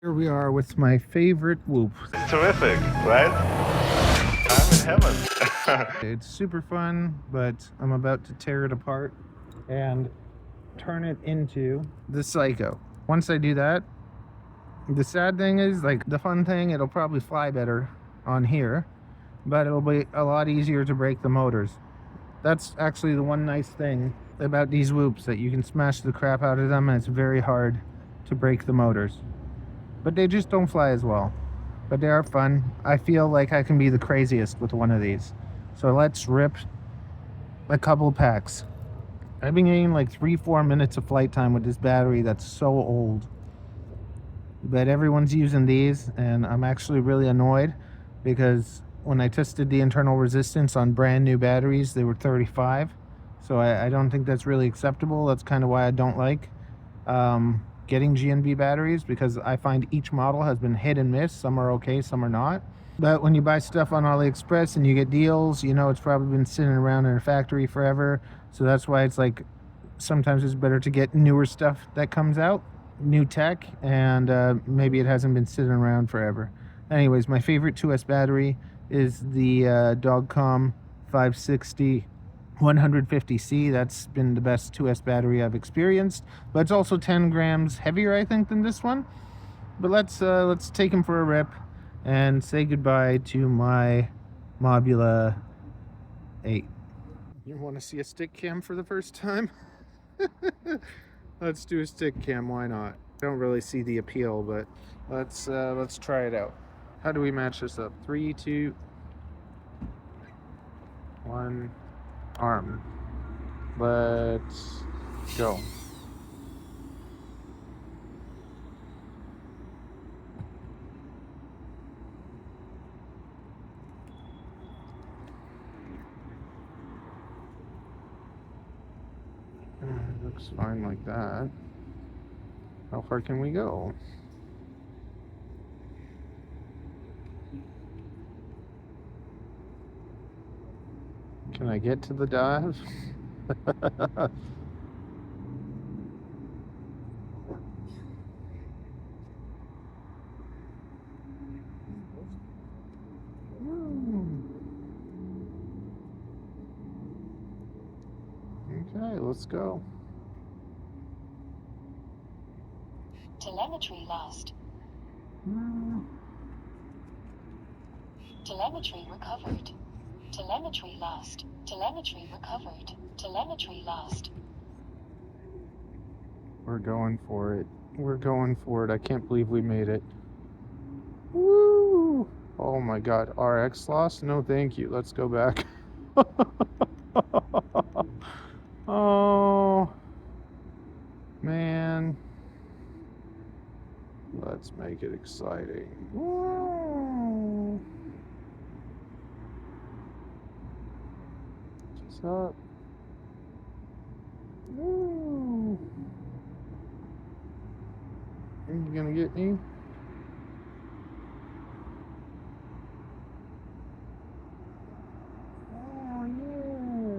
Here we are with my favorite whoop. Terrific, right? I'm in heaven. It's super fun, but I'm about to tear it apart and turn it into the Psycho. Once I do that, the sad thing is, like, the fun thing, it'll probably fly better on here, but it'll be a lot easier to break the motors. That's actually the one nice thing about these whoops, that you can smash the crap out of them and it's very hard to break the motors. But they just don't fly as well. But they are fun. I feel like I can be the craziest with one of these. So let's rip a couple packs. I've been getting like 3-4 minutes of flight time with this battery that's so old. But everyone's using these, and I'm actually really annoyed because when I tested the internal resistance on brand new batteries, they were 35. So I don't think that's really acceptable. That's kind of why I don't like getting GNB batteries, because I find each model has been hit and miss. Some are okay, some are not. But when you buy stuff on AliExpress and you get deals, you know it's probably been sitting around in a factory forever. So that's why it's like sometimes it's better to get newer stuff that comes out, new tech, and maybe it hasn't been sitting around forever. Anyways, my favorite 2S battery is the Dogcom 560 150C. That's been the best 2S battery I've experienced, but it's also 10 grams heavier, I think, than this one. But let's take him for a rip and say goodbye to my Mobula 8. You want to see a stick cam for the first time? Let's do a stick cam, why not? I don't really see the appeal, but let's try it out. How do we match this up? 3, 2, 1, arm. Let's go. Looks fine like that. How far can we go? Can I get to the dive? Okay, let's go. Telemetry lost. Telemetry recovered. Telemetry lost. Telemetry recovered. Telemetry lost. We're going for it. We're going for it. I can't believe we made it. Woo! Oh my god. RX lost? No, thank you. Let's go back. Oh, man. Let's make it exciting. Woo! What's up? Woo! Are you gonna get me? Oh,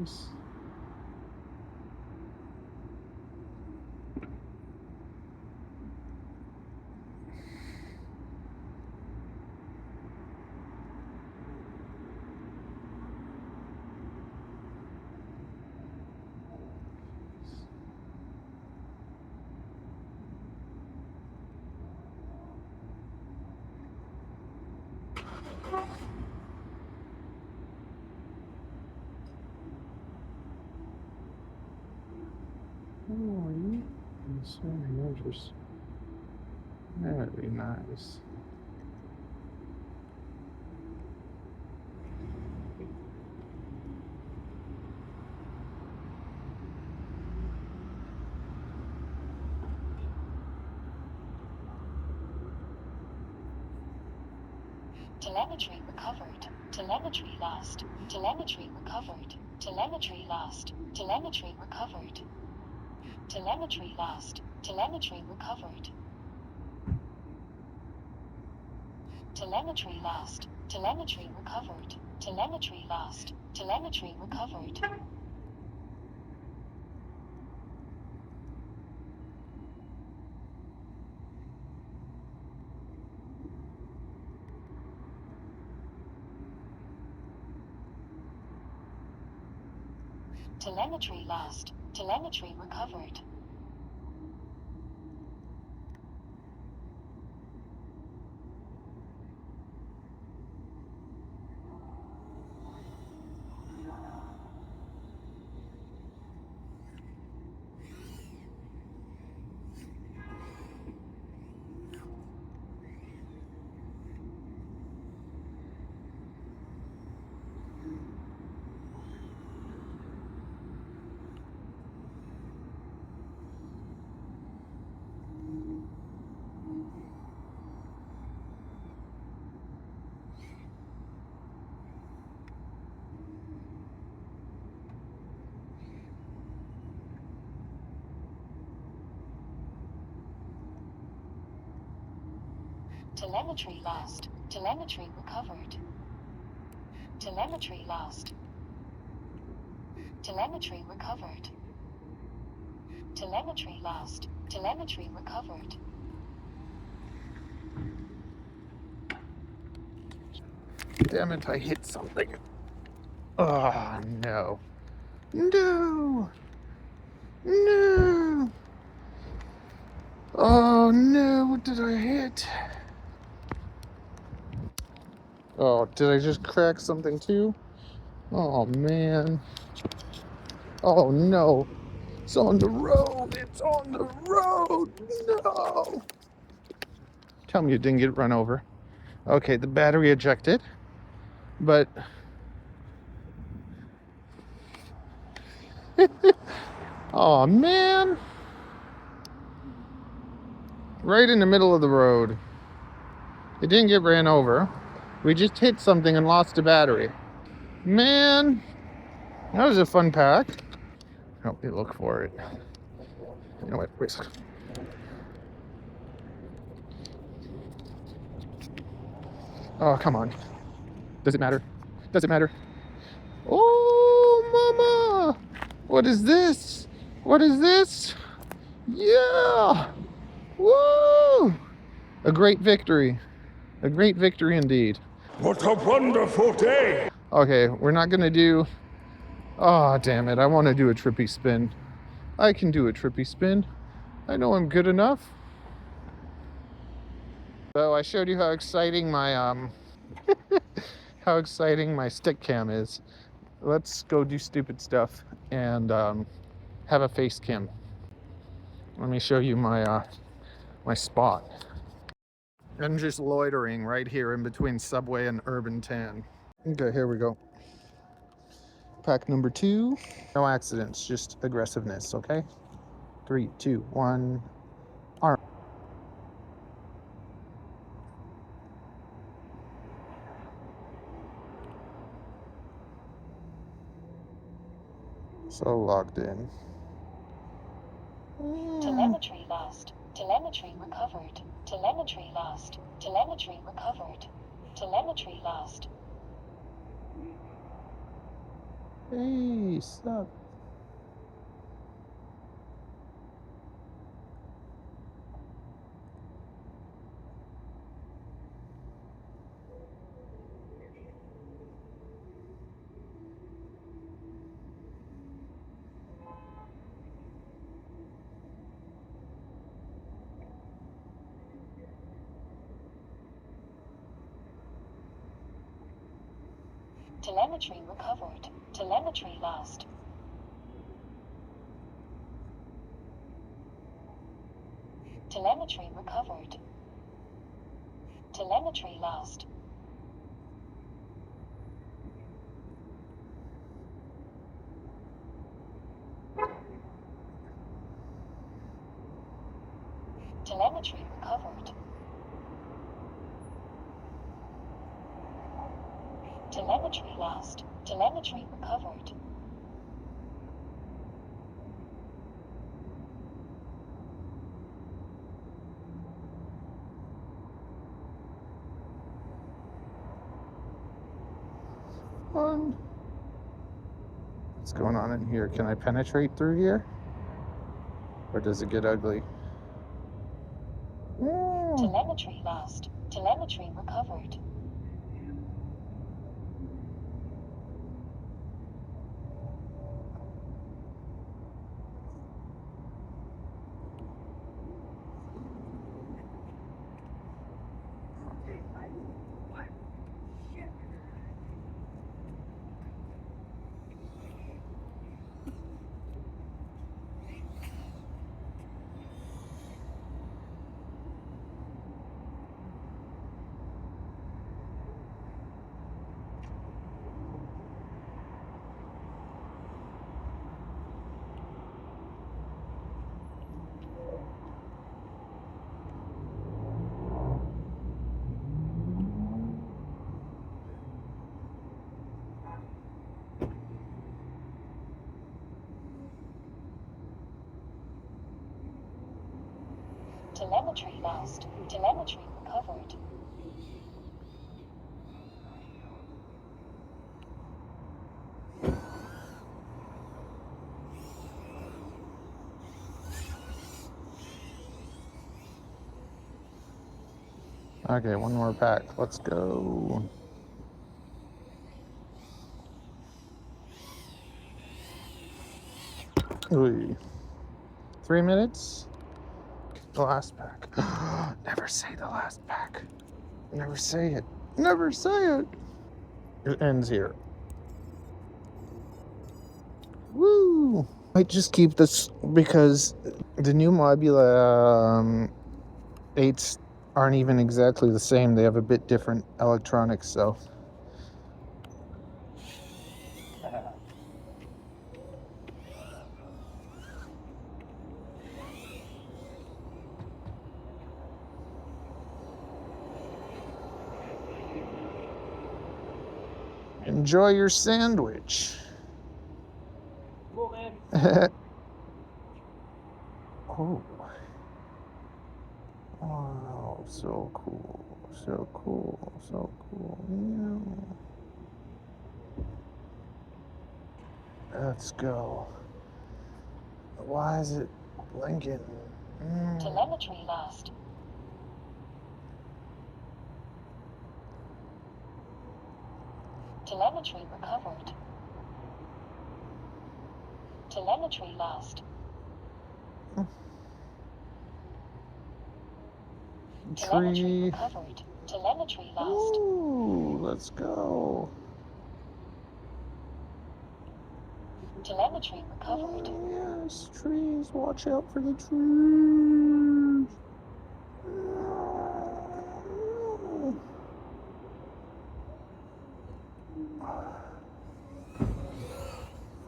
yes. Oh, you so interesting. Very nice. Telemetry recovered. Telemetry lost. Telemetry recovered. Telemetry lost. Telemetry recovered. Telemetry lost. Telemetry recovered. Telemetry lost. Telemetry recovered. Telemetry lost. Telemetry recovered. Telemetry lost. Telemetry recovered. Telemetry lost. Telemetry recovered. Telemetry lost. Telemetry recovered. Telemetry lost. Telemetry recovered. Damn it, I hit something. Oh, no. No! No! Oh, no, what did I hit? Oh, did I just crack something too? Oh, man. Oh, no. It's on the road. It's on the road. No. Tell me you didn't get run over. Okay, the battery ejected. But... oh, man. Right in the middle of the road. It didn't get ran over. We just hit something and lost a battery. Man, that was a fun pack. Help me look for it. You know what? Wait a second. Oh, come on. Does it matter? Does it matter? Oh, mama! What is this? What is this? Yeah! Woo! A great victory. A great victory indeed. What a wonderful day! Okay, we're not gonna do... oh, damn it. I want to do a trippy spin. I can do a trippy spin. I know I'm good enough. So I showed you how exciting my how exciting my stick cam is. Let's go do stupid stuff and have a face cam. Let me show you my my spot. I'm just loitering right here in between Subway and Urban Tan. Okay, here we go. Pack number 2. No accidents, just aggressiveness, okay? 3, 2, 1, arm. So logged in. Telemetry lost. Telemetry recovered. Telemetry lost. Telemetry recovered. Telemetry lost. Hey, sup? Telemetry recovered. Telemetry lost. Telemetry recovered. Telemetry lost. Telemetry recovered. Telemetry lost. Telemetry recovered. What's going on in here? Can I penetrate through here? Or does it get ugly? Telemetry lost. Telemetry recovered. Telemetry lost. Telemetry recovered. Okay, one more pack. Let's go. Ooh. 3 minutes. The last pack. Never say the last pack. Never say it. Never say it. It ends here. Woo! I just keep this because the new Mobula 8s aren't even exactly the same. They have a bit different electronics, so. Enjoy your sandwich. Oh. Wow, so cool. So cool. So cool. Yeah. Let's go. Why is it blinking? Telemetry lost. Telemetry recovered. Telemetry lost. Telemetry Tree. recovered. Telemetry lost. Ooh, let's go. Telemetry recovered. Yes, trees. Watch out for the trees.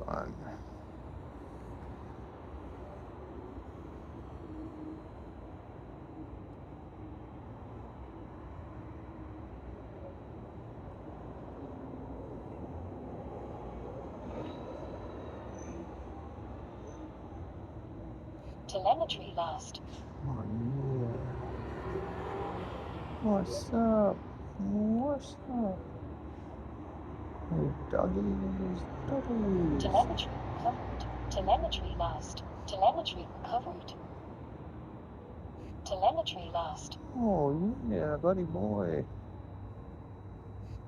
Fun. Telemetry lost. Oh, yeah. What's up? What's up? Hey, doggies, doggies. Telemetry recovered. Telemetry lost. Telemetry recovered. Telemetry lost. Oh, yeah, buddy boy.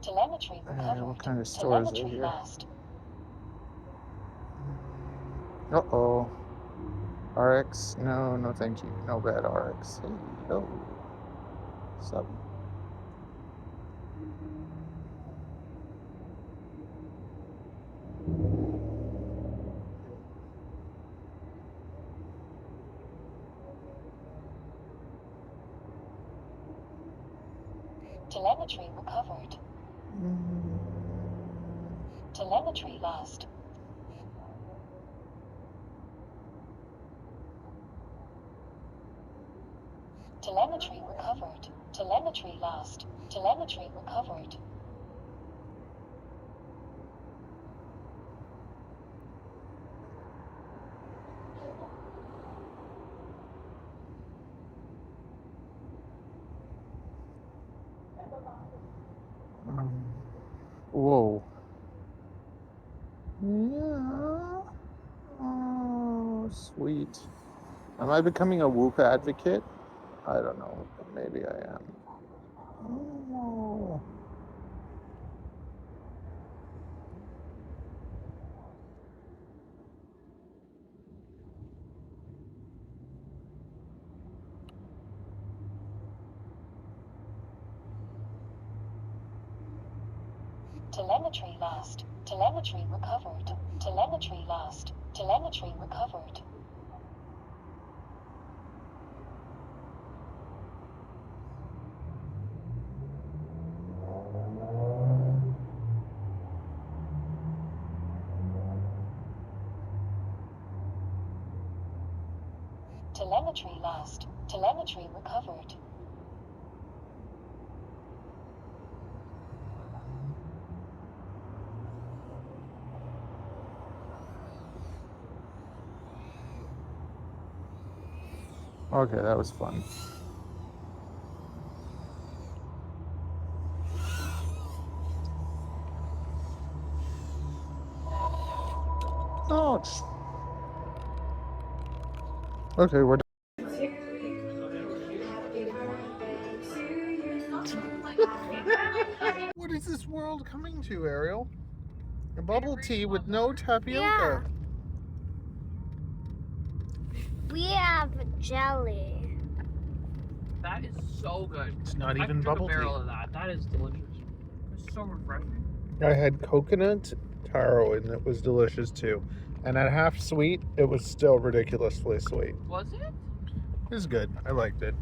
Telemetry recovered. What kind of stores are Telemetry here? lost. Uh-oh. RX? No, no thank you. No bad RX. Hey, yo. What's up? Telemetry recovered. Telemetry lost. Telemetry recovered. Telemetry lost. Telemetry recovered. Whoa. Yeah. Oh, sweet. Am I becoming a Whoop advocate? I don't know, but maybe I am. Oh. Telemetry lost. Telemetry recovered. Telemetry lost. Telemetry recovered. Telemetry lost. Telemetry recovered. Okay, that was fun. Oh. Okay, we're done. What is this world coming to, Ariel? A bubble tea with no tapioca. We have jelly. That is so good. It's not I even took bubble a barrel tea. of that. That is delicious. It's so refreshing. I had coconut taro and it was delicious too. And at half sweet, it was still ridiculously sweet. Was it? It was good. I liked it.